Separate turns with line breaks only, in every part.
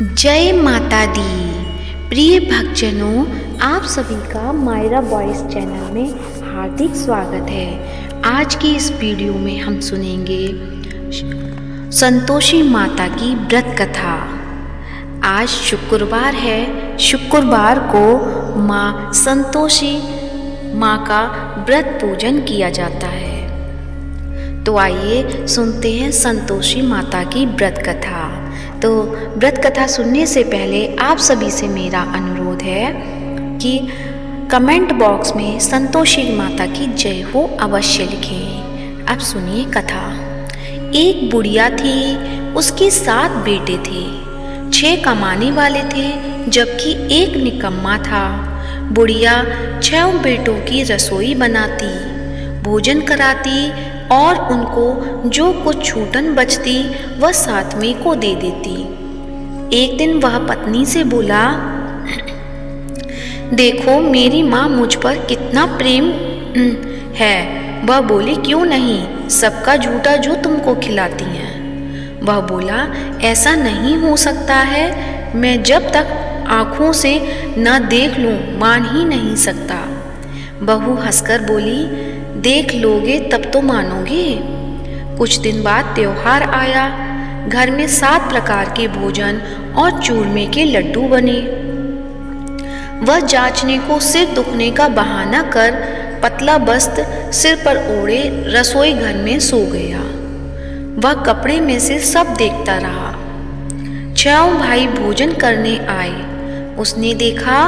जय माता दी। प्रिय भक्तजनों, आप सभी का मायरा वॉइस चैनल में हार्दिक स्वागत है। आज की इस वीडियो में हम सुनेंगे संतोषी माता की व्रत कथा। आज शुक्रवार है। शुक्रवार को माँ संतोषी माँ का व्रत पूजन किया जाता है। तो आइए सुनते हैं संतोषी माता की व्रत कथा। तो व्रत कथा सुनने से पहले आप सभी से मेरा अनुरोध है कि कमेंट बॉक्स में संतोषी माता की जय हो अवश्य लिखें। अब सुनिए कथा। एक बुढ़िया थी, उसके 7 बेटे थे। 6 कमाने वाले थे जबकि एक निकम्मा था। बुढ़िया 6 बेटों की रसोई बनाती, भोजन कराती और उनको जो कुछ छूटन बचती वह 7वें को दे देती। एक दिन वह पत्नी से बोला, देखो मेरी माँ मुझ पर कितना प्रेम है। वह बोली, क्यों नहीं, सबका झूठा जो तुमको खिलाती हैं। वह बोला, ऐसा नहीं हो सकता है, मैं जब तक आँखों से न देख लूँ मान ही नहीं सकता। बहू हंसकर बोली, देख लोगे तब तो मानोगे। कुछ दिन बाद त्योहार आया। घर में 7 प्रकार के भोजन और चूरमे के लड्डू बने। वह जांचने को सिर दुखने का बहाना कर पतला वस्त्र सिर पर ओढ़े रसोई घर में सो गया। वह कपड़े में से सब देखता रहा। 6 भाई भोजन करने आए। उसने देखा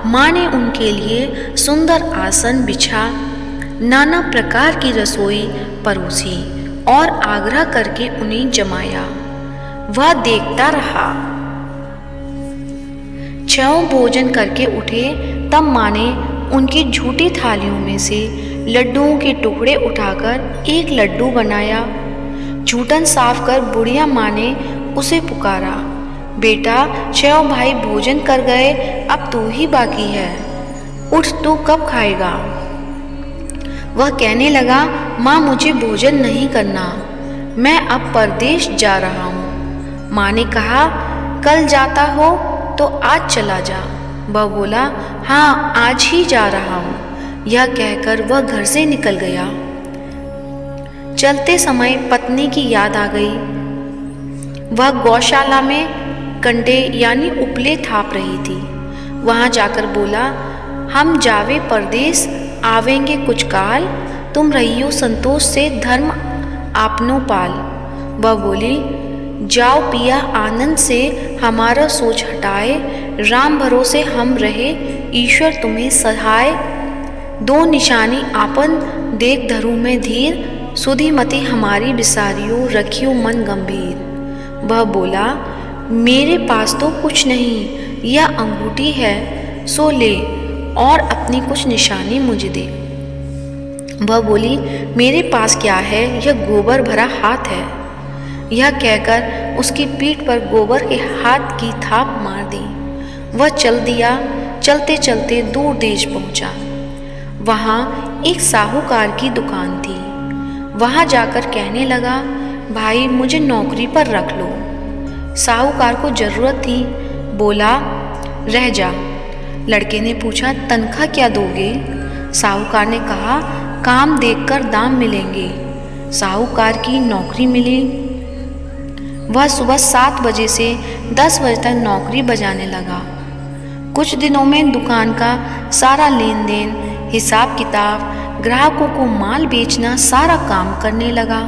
माँ ने उनके लिए सुंदर आसन बिछा, नाना प्रकार की रसोई परोसी और आग्रह करके उन्हें जमाया। वह देखता रहा। 6 भोजन करके उठे तब माँ ने उनकी झूठी थालियों में से लड्डुओं के टुकड़े उठाकर एक लड्डू बनाया। झूठन साफ कर बुढ़िया माँ ने उसे पुकारा, बेटा 6 भाई भोजन कर गए, अब तू ही बाकी है, उठ तू कब खाएगा। वह कहने लगा, माँ मुझे भोजन नहीं करना, मैं अब परदेश जा रहा हूँ। माँ ने कहा, कल जाता हो तो आज चला जा। वह बोला, हाँ आज ही जा रहा हूँ। यह कहकर वह घर से निकल गया। चलते समय पत्नी की याद आ गई। वह गौशाला में कंडे यानी उपले थाप रही थी। वहाँ जाकर बोला, हम जावे परदेश, आवेंगे कुछ काल, तुम रहियो संतोष से धर्म आपनो पाल। वह बोली, जाओ पिया आनंद से हमारा सोच हटाए, राम भरोसे हम रहे, ईश्वर तुम्हें सहाय। 2 निशानी आपन देख धरू में धीर, सुधीमती हमारी बिसारियो, रखियो मन गंभीर। वह बोला, मेरे पास तो कुछ नहीं, यह अंगूठी है सो ले और अपनी कुछ निशानी मुझे दे। वह बोली, मेरे पास क्या है, यह गोबर भरा हाथ है। यह कहकर उसकी पीठ पर गोबर के हाथ की थाप मार दी। वह चल दिया। चलते चलते दूर देश पहुंचा। वहाँ एक साहूकार की दुकान थी। वहाँ जाकर कहने लगा, भाई मुझे नौकरी पर रख लो। साहूकार को जरूरत थी। बोला, रह जा। लड़के ने पूछा, तनख्वाह क्या दोगे। साहूकार ने कहा, काम देखकर दाम मिलेंगे। साहूकार की नौकरी मिली। वह सुबह 7 बजे से 10 बजे तक नौकरी बजाने लगा। कुछ दिनों में दुकान का सारा लेन देन, हिसाब किताब, ग्राहकों को माल बेचना सारा काम करने लगा।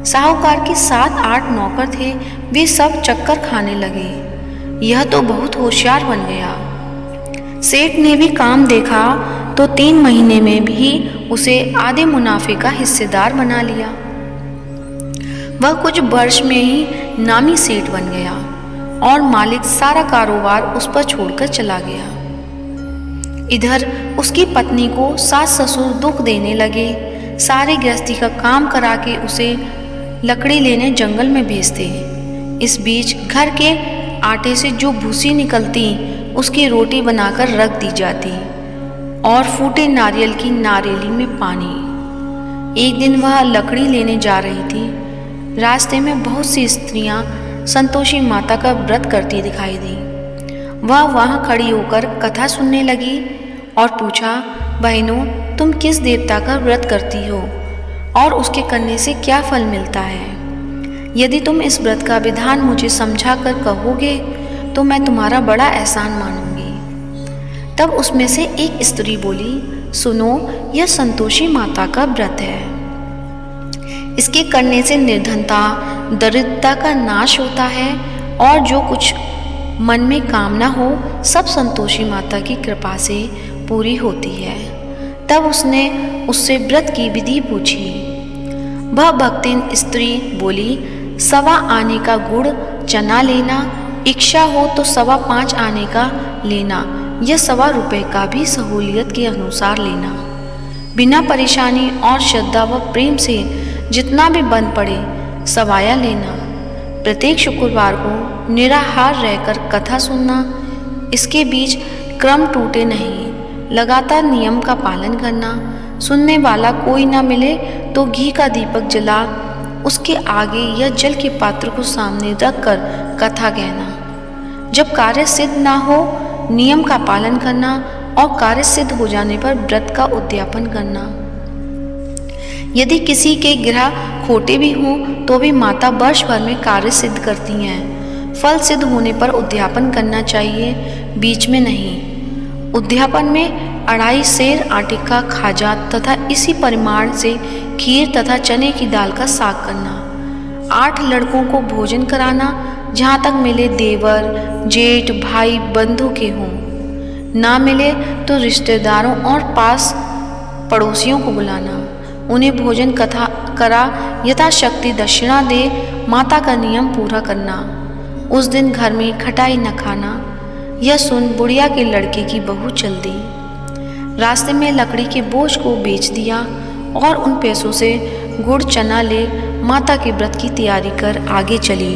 साहूकार के 7-8 नौकर थे, वे सब चक्कर खाने लगे। यह तो बहुत होशियार बन गया। सेठ ने भी काम देखा तो 3 महीने में भी उसे आधे मुनाफे का हिस्सेदार बना लिया। वह कुछ वर्ष में ही नामी सेठ बन गया और मालिक सारा कारोबार उस पर छोड़कर चला गया। इधर उसकी पत्नी को सास ससुर दुख देने लगे। सारे गृहस्थी का काम करा के उसे लकड़ी लेने जंगल में भेजते। इस बीच घर के आटे से जो भूसी निकलती उसकी रोटी बनाकर रख दी जाती और फूटे नारियल की नारियली में पानी। एक दिन वह लकड़ी लेने जा रही थी। रास्ते में बहुत सी स्त्रियां संतोषी माता का व्रत करती दिखाई दी। वह वहाँ खड़ी होकर कथा सुनने लगी और पूछा, बहनों, तुम किस देवता का व्रत करती हो और उसके करने से क्या फल मिलता है? यदि तुम इस व्रत का विधान मुझे समझा कर कहोगे तो मैं तुम्हारा बड़ा एहसान मानूंगी। तब उसमें से एक स्त्री बोली, सुनो, यह संतोषी माता का व्रत है। इसके करने से निर्धनता, दरिद्रता का नाश होता है और जो कुछ मन में कामना हो सब संतोषी माता की कृपा से पूरी होती है। तब उसने उससे व्रत की विधि पूछी। वह भक्तिन स्त्री बोली, 1.25 आने का गुड़ चना लेना, इच्छा हो तो 5.25 आने का लेना या 1.25 रुपये का भी सहूलियत के अनुसार लेना। बिना परेशानी और श्रद्धा व प्रेम से जितना भी बन पड़े सवाया लेना। प्रत्येक शुक्रवार को निराहार रहकर कथा सुनना। इसके बीच क्रम टूटे नहीं, लगातार नियम का पालन करना। सुनने वाला कोई ना मिले तो घी का दीपक जला उसके आगे या जल के पात्र को सामने रखकर कथा कहना। जब कार्य सिद्ध ना हो नियम का पालन करना और कार्य सिद्ध हो जाने पर व्रत का उद्यापन करना। यदि किसी के ग्रह खोटे भी हों तो भी माता वर्ष भर में कार्य सिद्ध करती हैं। फल सिद्ध होने पर उद्यापन करना चाहिए, बीच में नहीं। उद्यापन में 2.5 सेर आटे का खाजा तथा इसी परिमाण से खीर तथा चने की दाल का साग करना। 8 लड़कों को भोजन कराना, जहाँ तक मिले देवर, जेठ, भाई, बंधु के हों। ना मिले तो रिश्तेदारों और पास पड़ोसियों को बुलाना। उन्हें भोजन कथा करा यथाशक्ति दक्षिणा दे माता का नियम पूरा करना। उस दिन घर में खटाई न खाना। यह सुन बुढ़िया के लड़के की बहू चल दी। रास्ते में लकड़ी के बोझ को बेच दिया और उन पैसों से गुड़ चना ले माता के व्रत की तैयारी कर आगे चली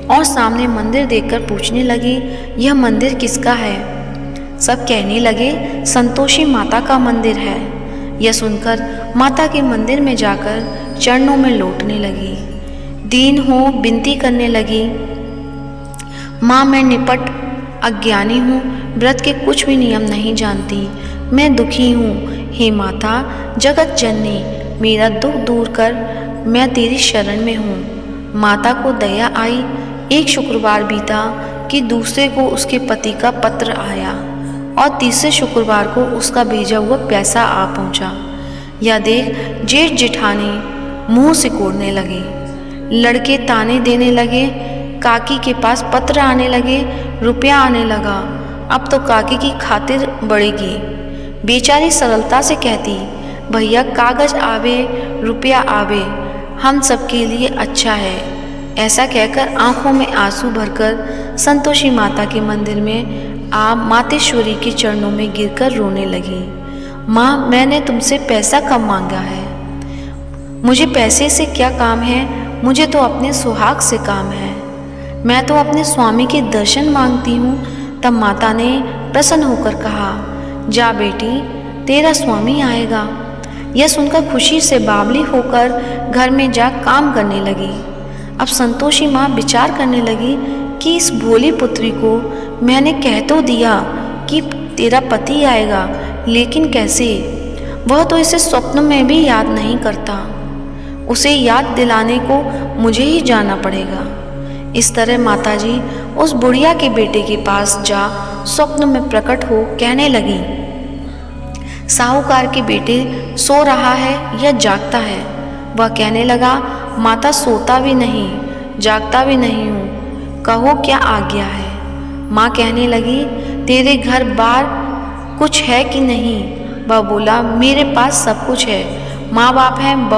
और सामने मंदिर देखकर पूछने लगी, यह मंदिर किसका है? सब कहने लगे, संतोषी माता का मंदिर है। यह सुनकर माता के मंदिर में जाकर चरणों में लौटने लगी। दीन हो विनती करने लगी, माँ, मैं निपट अज्ञानी हूँ, व्रत के कुछ भी नियम नहीं जानती, मैं दुखी हूँ। हे माता जगत जननी, मेरा दुख दूर कर, मैं तेरी शरण में हूँ। माता को दया आई। एक शुक्रवार बीता कि दूसरे को उसके पति का पत्र आया और तीसरे शुक्रवार को उसका भेजा हुआ पैसा आ पहुंचा। यह देख जेठ जेठानी मुंह सिकोड़ने लगे। लड़के ताने देने लगे। काकी के पास पत्र आने लगे, रुपया आने लगा। अब तो काकी की खातिर बढ़ेगी। बेचारी सरलता से कहती, भैया कागज आवे रुपया आवे, हम सबके लिए अच्छा है। ऐसा कहकर आंखों में आंसू भरकर संतोषी माता के मंदिर में आ मातेश्वरी के चरणों में गिरकर रोने लगी। माँ, मैंने तुमसे पैसा कम मांगा है, मुझे पैसे से क्या काम है, मुझे तो अपने सुहाग से काम है। मैं तो अपने स्वामी के दर्शन मांगती हूँ। तब माता ने प्रसन्न होकर कहा, जा बेटी, तेरा स्वामी आएगा। यह सुनकर खुशी से बावली होकर घर में जा काम करने लगी। अब संतोषी माँ विचार करने लगी कि इस भोली पुत्री को मैंने कह तो दिया कि तेरा पति आएगा, लेकिन कैसे? वह तो इसे स्वप्न में भी याद नहीं करता। उसे याद दिलाने को मुझे ही जाना पड़ेगा। इस तरह माताजी उस बुढ़िया के बेटे के पास जा स्वप्न में प्रकट हो कहने लगी, साहूकार के बेटे सो रहा है या जागता है? वह कहने लगा, माता सोता भी नहीं, जागता भी नहीं हूँ, कहो क्या आज्ञा है? माँ कहने लगी, तेरे घर बार कुछ है कि नहीं? वह बोला, मेरे पास सब कुछ है, माँ बाप हैं,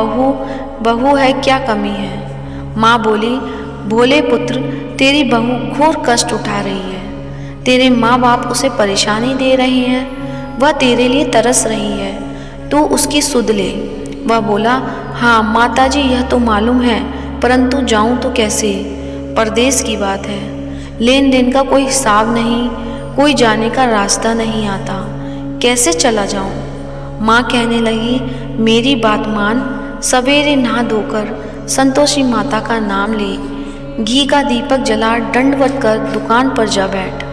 बहू है, क्या कमी है? माँ बोली, भोले पुत्र, तेरी बहू घोर कष्ट उठा रही है। तेरे माँ बाप उसे परेशानी दे रहे हैं, वह तेरे लिए तरस रही है, तू उसकी सुध ले। वह बोला, हाँ माताजी, यह तो मालूम है, परंतु जाऊं तो कैसे? परदेश की बात है, लेन देन का कोई हिसाब नहीं, कोई जाने का रास्ता नहीं आता, कैसे चला जाऊं? माँ कहने लगी, मेरी बात मान, सवेरे नहा धोकर संतोषी माता का नाम ले, घी का दीपक जला दंडवत कर दुकान पर जा बैठ।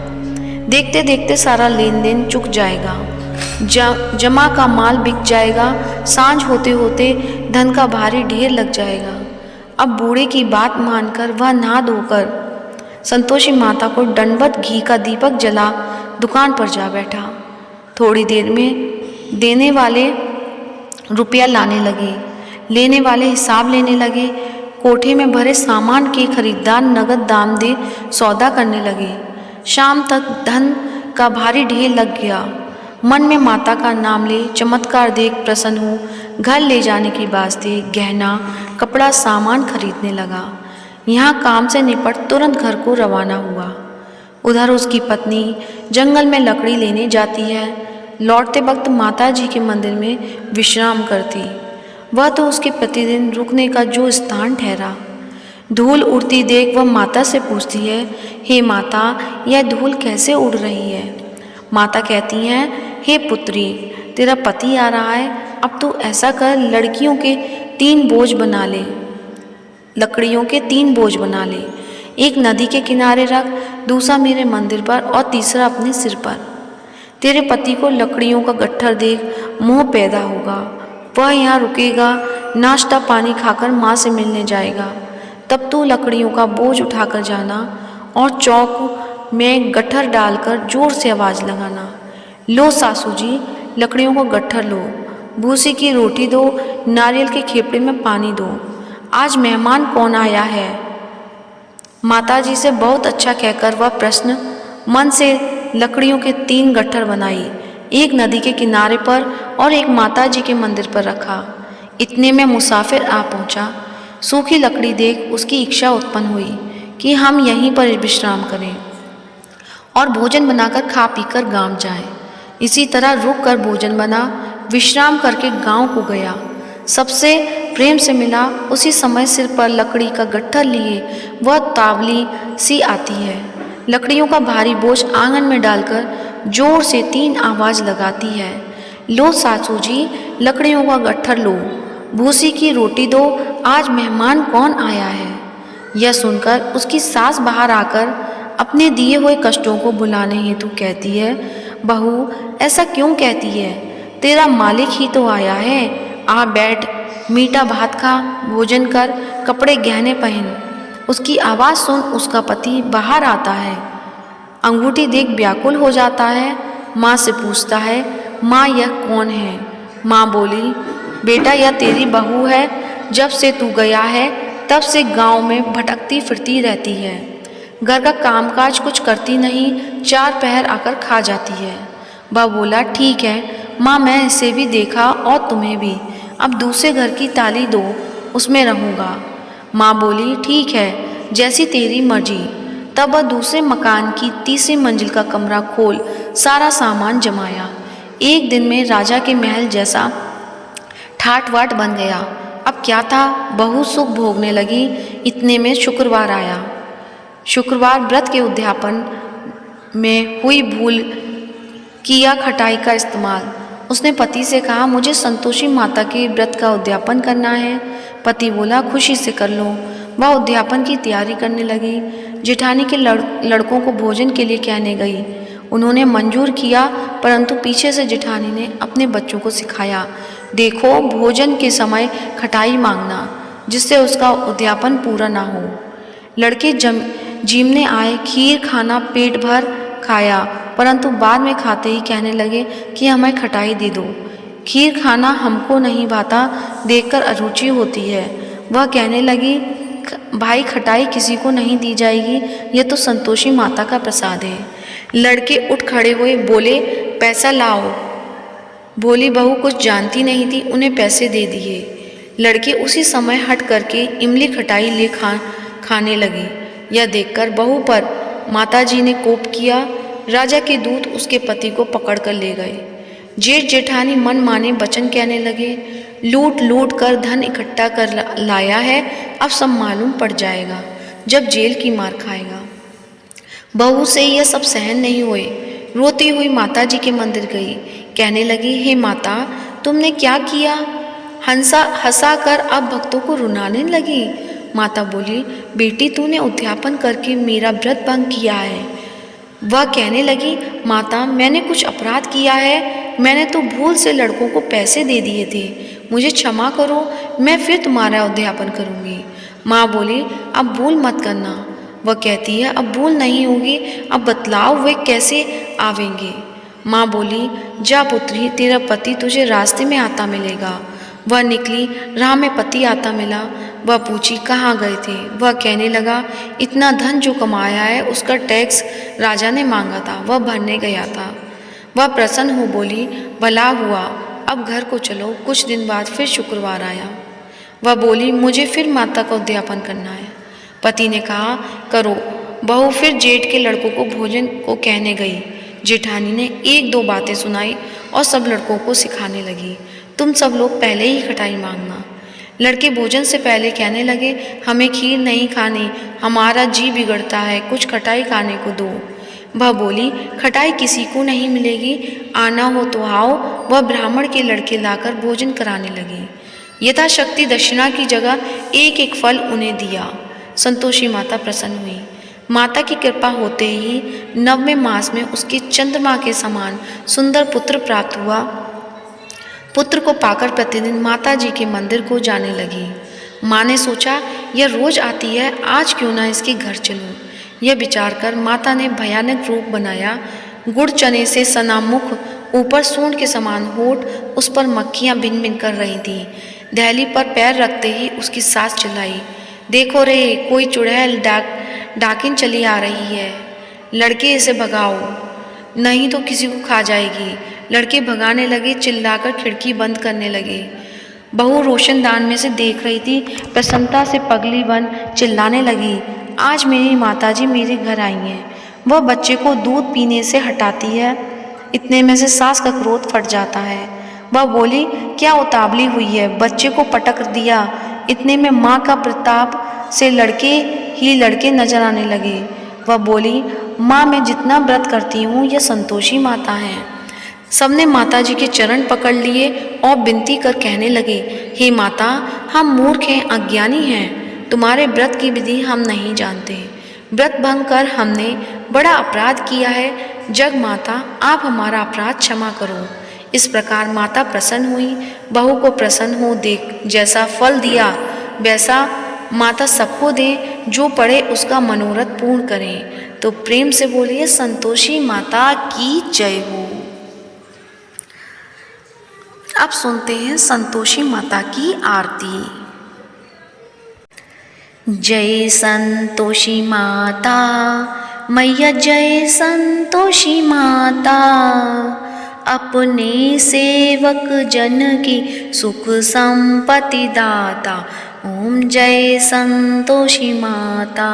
देखते देखते सारा लेन देन चुक जाएगा, जमा का माल बिक जाएगा, सांझ होते होते धन का भारी ढेर लग जाएगा। अब बूढ़े की बात मानकर वह नहा धोकर संतोषी माता को दंडवत घी का दीपक जला दुकान पर जा बैठा। थोड़ी देर में देने वाले रुपया लाने लगे, लेने वाले हिसाब लेने लगे। कोठे में भरे सामान के खरीदार नगद दाम दे सौदा करने लगे। शाम तक धन का भारी ढेर लग गया। मन में माता का नाम ले चमत्कार देख प्रसन्न हो घर ले जाने की वास्ते गहना कपड़ा सामान खरीदने लगा। यहाँ काम से निपट तुरंत घर को रवाना हुआ। उधर उसकी पत्नी जंगल में लकड़ी लेने जाती है। लौटते वक्त माता जी के मंदिर में विश्राम करती। वह तो उसके प्रतिदिन रुकने का जो स्थान ठहरा। धूल उड़ती देख वह माता से पूछती है, हे माता, यह धूल कैसे उड़ रही है? माता कहती हैं, हे पुत्री, तेरा पति आ रहा है, अब तू ऐसा कर, लकड़ियों के 3 बोझ बना ले। एक नदी के किनारे रख, दूसरा मेरे मंदिर पर और तीसरा अपने सिर पर। तेरे पति को लकड़ियों का गट्ठर देख मोह पैदा होगा। वह यहाँ रुकेगा, नाश्ता पानी खाकर माँ से मिलने जाएगा। तब तू लकड़ियों का बोझ उठाकर जाना और चौक में गट्ठर डालकर जोर से आवाज़ लगाना, लो सासू जी, लकड़ियों को गट्ठर लो, भूसी की रोटी दो, नारियल के खेपड़े में पानी दो, आज मेहमान कौन आया है? माताजी से बहुत अच्छा कहकर वह प्रश्न मन से लकड़ियों के 3 गट्ठर बनाई, एक नदी के किनारे पर और एक माताजी के मंदिर पर रखा। इतने में मुसाफिर आ पहुंचा। सूखी लकड़ी देख उसकी इच्छा उत्पन्न हुई कि हम यहीं पर विश्राम करें और भोजन बनाकर खा पीकर गांव जाएं। इसी तरह रुक कर भोजन बना, विश्राम करके गांव को गया। सबसे प्रेम से मिला। उसी समय सिर पर लकड़ी का गट्ठर लिए वह तावली सी आती है। लकड़ियों का भारी बोझ आंगन में डालकर जोर से 3 आवाज़ लगाती है, लो सासू जी, लकड़ियों का गट्ठर लो, भूसी की रोटी दो, आज मेहमान कौन आया है? यह सुनकर उसकी सास बाहर आकर अपने दिए हुए कष्टों को भुलाने हेतु कहती है, बहू, ऐसा क्यों कहती है? तेरा मालिक ही तो आया है, आ बैठ, मीठा भात खा, भोजन कर, कपड़े गहने पहन। उसकी आवाज़ सुन उसका पति बाहर आता है। अंगूठी देख व्याकुल हो जाता है। माँ से पूछता है, माँ, यह कौन है? माँ बोली, बेटा, यह तेरी बहू है। जब से तू गया है तब से गांव में भटकती फिरती रहती है। घर का कामकाज कुछ करती नहीं, 4 पहर आकर खा जाती है। वह बोला, ठीक है माँ, मैं इसे भी देखा और तुम्हें भी। अब दूसरे घर की ताली दो, उसमें रहूँगा। माँ बोली, ठीक है, जैसी तेरी मर्जी। तब वह दूसरे मकान की 3री मंजिल का कमरा खोल सारा सामान जमाया। एक दिन में राजा के महल जैसा ठाट वाट बन गया। अब क्या था, बहुत सुख भोगने लगी। इतने में शुक्रवार आया। शुक्रवार व्रत के उद्यापन में हुई भूल किया खटाई का इस्तेमाल। उसने पति से कहा, मुझे संतोषी माता के व्रत का उद्यापन करना है। पति बोला, खुशी से कर लो। वह उद्यापन की तैयारी करने लगी। जेठानी के लड़कों को भोजन के लिए कहने गई। उन्होंने मंजूर किया, परंतु पीछे से जेठानी ने अपने बच्चों को सिखाया, देखो, भोजन के समय खटाई मांगना, जिससे उसका उद्यापन पूरा ना हो। लड़के जीमने आए, खीर खाना पेट भर खाया, परंतु बाद में खाते ही कहने लगे कि हमें खटाई दे दो। खीर खाना हमको नहीं भाता, देखकर अरुचि होती है। वह कहने लगी, भाई, खटाई किसी को नहीं दी जाएगी, यह तो संतोषी माता का प्रसाद है। लड़के उठ खड़े हुए, बोले, पैसा लाओ। भोली बहू कुछ जानती नहीं थी, उन्हें पैसे दे दिए। लड़के उसी समय हट करके इमली खटाई ले खाने लगे। यह देखकर बहू पर माताजी ने कोप किया। राजा के दूत उसके पति को पकड़ कर ले गए। जेठ जेठानी मन माने वचन कहने लगे, लूट लूट कर धन इकट्ठा कर लाया है, अब सब मालूम पड़ जाएगा जब जेल की मार खाएगा। बहू से यह सब सहन नहीं हुए। रोती हुई माताजी के मंदिर गई। कहने लगी, हे माता, तुमने क्या किया? हंसा कर अब भक्तों को रुलाने लगी। माता बोली, बेटी तूने उद्यापन करके मेरा व्रत भंग किया है। वह कहने लगी, माता मैंने कुछ अपराध किया है, मैंने तो भूल से लड़कों को पैसे दे दिए थे, मुझे क्षमा करो, मैं फिर तुम्हारा उद्यापन करूँगी। माँ बोली, अब भूल मत करना। वह कहती है, अब भूल नहीं होगी, अब बतलाओ वे कैसे आवेंगे। माँ बोली, जा पुत्री, तेरा पति तुझे रास्ते में आता मिलेगा। वह निकली, राह में पति आता मिला। वह पूछी, कहाँ गए थे? वह कहने लगा, इतना धन जो कमाया है उसका टैक्स राजा ने मांगा था, वह भरने गया था। वह प्रसन्न हो बोली, भला हुआ, अब घर को चलो। कुछ दिन बाद फिर शुक्रवार आया। वह बोली, मुझे फिर माता का उद्यापन करना है। पति ने कहा, करो। बहू फिर जेठ के लड़कों को भोजन को कहने गई। जेठानी ने एक दो बातें सुनाई और सब लड़कों को सिखाने लगी, तुम सब लोग पहले ही खटाई मांगना। लड़के भोजन से पहले कहने लगे, हमें खीर नहीं खानी, हमारा जी बिगड़ता है, कुछ खटाई खाने को दो। वह बोली, खटाई किसी को नहीं मिलेगी, आना हो तो आओ। वह ब्राह्मण के लड़के लाकर भोजन कराने लगी। यथाशक्ति दक्षिणा की जगह एक एक फल उन्हें दिया। संतोषी माता प्रसन्न हुई। माता की कृपा होते ही 9वें मास में उसके चंद्रमा के समान सुंदर पुत्र प्राप्त हुआ। पुत्र को पाकर प्रतिदिन माता जी के मंदिर को जाने लगी। माँ ने सोचा, यह रोज आती है, आज क्यों ना इसके घर चलूं। यह विचार कर माता ने भयानक रूप बनाया। गुड़ चने से सना मुख, ऊपर सूंड के समान होठ, उस पर मक्खियाँ भिन भिन कर रही थीं। दहली पर पैर रखते ही उसकी सास चिल्लाई, देखो रे, कोई चुड़ैल डाकिन चली आ रही है, लड़के इसे भगाओ, नहीं तो किसी को खा जाएगी। लड़के भगाने लगे, चिल्लाकर खिड़की बंद करने लगे। बहू रोशनदान में से देख रही थी, प्रसन्नता से पगली बन चिल्लाने लगी, आज मेरी माताजी मेरे घर आई हैं। वह बच्चे को दूध पीने से हटाती है, इतने में से सास का क्रोध फट जाता है। वह बोली, क्या उतावली हुई है, बच्चे को पटक दिया। इतने में माँ का प्रताप से लड़के नजर आने लगे। वह बोली, माँ मैं जितना व्रत करती हूँ यह संतोषी माता हैं। सबने माता जी के चरण पकड़ लिए और विनती कर कहने लगे, हे माता, हम मूर्ख हैं, अज्ञानी हैं, तुम्हारे व्रत की विधि हम नहीं जानते। व्रत भंग कर हमने बड़ा अपराध किया है, जग माता आप हमारा अपराध क्षमा करो। इस प्रकार माता प्रसन्न हुई। बहू को प्रसन्न हो देख जैसा फल दिया वैसा माता सबको दे, जो पढ़े उसका मनोरथ पूर्ण करें। तो प्रेम से बोलिए, संतोषी माता की जय हो। अब सुनते हैं संतोषी माता की आरती। जय संतोषी माता मैया, जय संतोषी माता, अपने सेवक जन की सुख संपत्ति दाता। ओम जय संतोषी माता।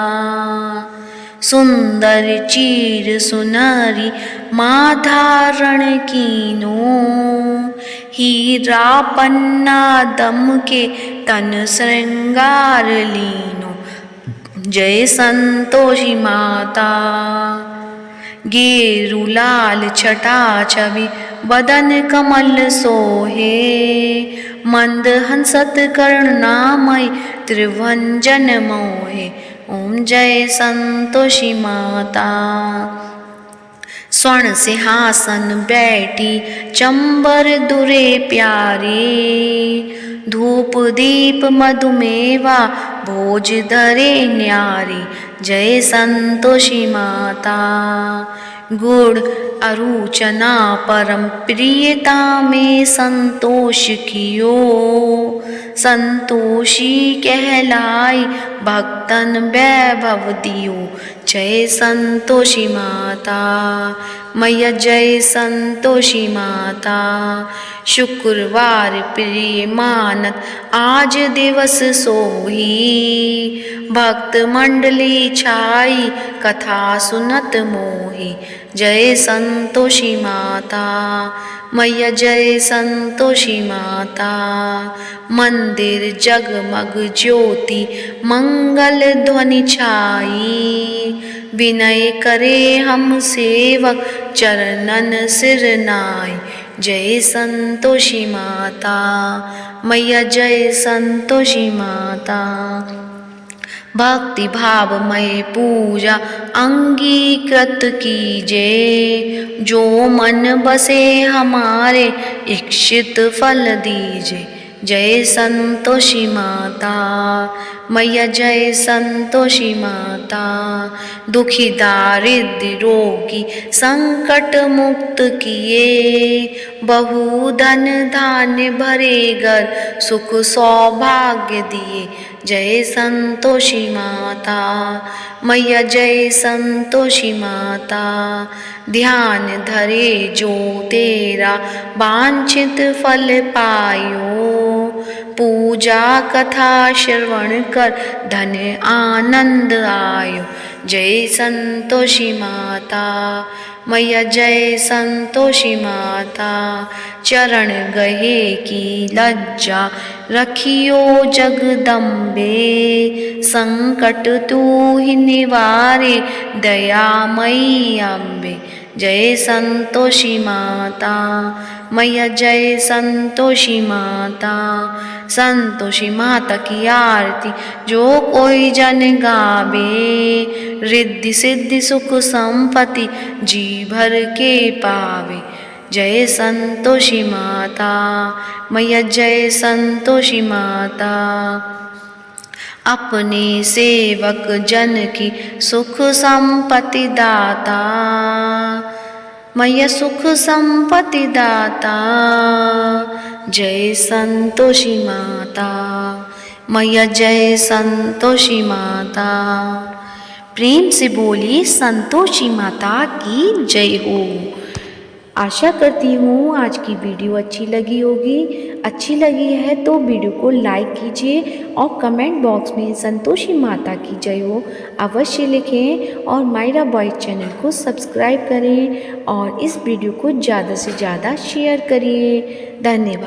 सुंदर चीर सुनरी माँ धारण कीनो, हीरा पन्ना दम के तन श्रृंगार लीनो। जय संतोषी माता। गेरु लाल छटा छवि बदन कमल सोहे, मंद हंसत करुणामय त्रिभंजन मोहे। ओम जय संतोषी माता। स्वर्ण सिंहासन बैठी चंबर दुरे प्यारे, धूप दीप मधुमेवा भोज धरे न्यारी। जय संतोषी माता। गुड़ अरुचना परम प्रियता में संतोष कियो, संतोषी कहलाई भक्तन वैभव दियो। जय संतोषी माता मैया, जय संतोषी माता। शुक्रवार प्रिय मानत आज दिवस सोही, भक्त मंडली छाई कथा सुनत मोही। जय संतोषी माता मैया, जय संतोषी माता। मंदिर जगमग ज्योति मंगल ध्वनि छाई, विनय करे हम सेवक चरणन सिर नाई। जय संतोषी माता मैया, जय संतोषी माता। भक्ति भावमय पूजा अंगीकृत कीजे, जो मन बसे हमारे इच्छित फल दीजे। जय संतोषी माता मैया, जय संतोषी माता। दुखी दारिद्र रोगी संकट मुक्त किए, बहु धन धान्य भरे घर सुख सौभाग्य दिए। जय संतोषी माता मैया, जय संतोषी माता। ध्यान धरे जो तेरा वांछित फल पायो, पूजा कथा श्रवण कर धन आनंद आयो। जय संतोषी माता मैया, जय संतोषी माता। चरण गहे की लज्जा रखियो जगदम्बे, संकट तू ही निवारे दयामयी अम्बे। जय संतोषी माता मैया, जय संतोषी माता। संतोषी माता की आरती जो कोई जन गावे, रिद्धि सिद्धि सुख संपत्ति जी भर के पावे। जय संतोषी माता मैया, जय संतोषी माता। अपने सेवक जन की सुख संपत्ति दाता मैया, सुख संपत्ति दाता। जय संतोषी माता मैया, जय संतोषी माता। प्रेम से बोलिए संतोषी माता की जय हो। आशा करती हूँ आज की वीडियो अच्छी लगी होगी। अच्छी लगी है तो वीडियो को लाइक कीजिए और कमेंट बॉक्स में संतोषी माता की जय हो अवश्य लिखें, और मायरा बॉयज चैनल को सब्सक्राइब करें और इस वीडियो को ज़्यादा से ज़्यादा शेयर करिए। धन्यवाद।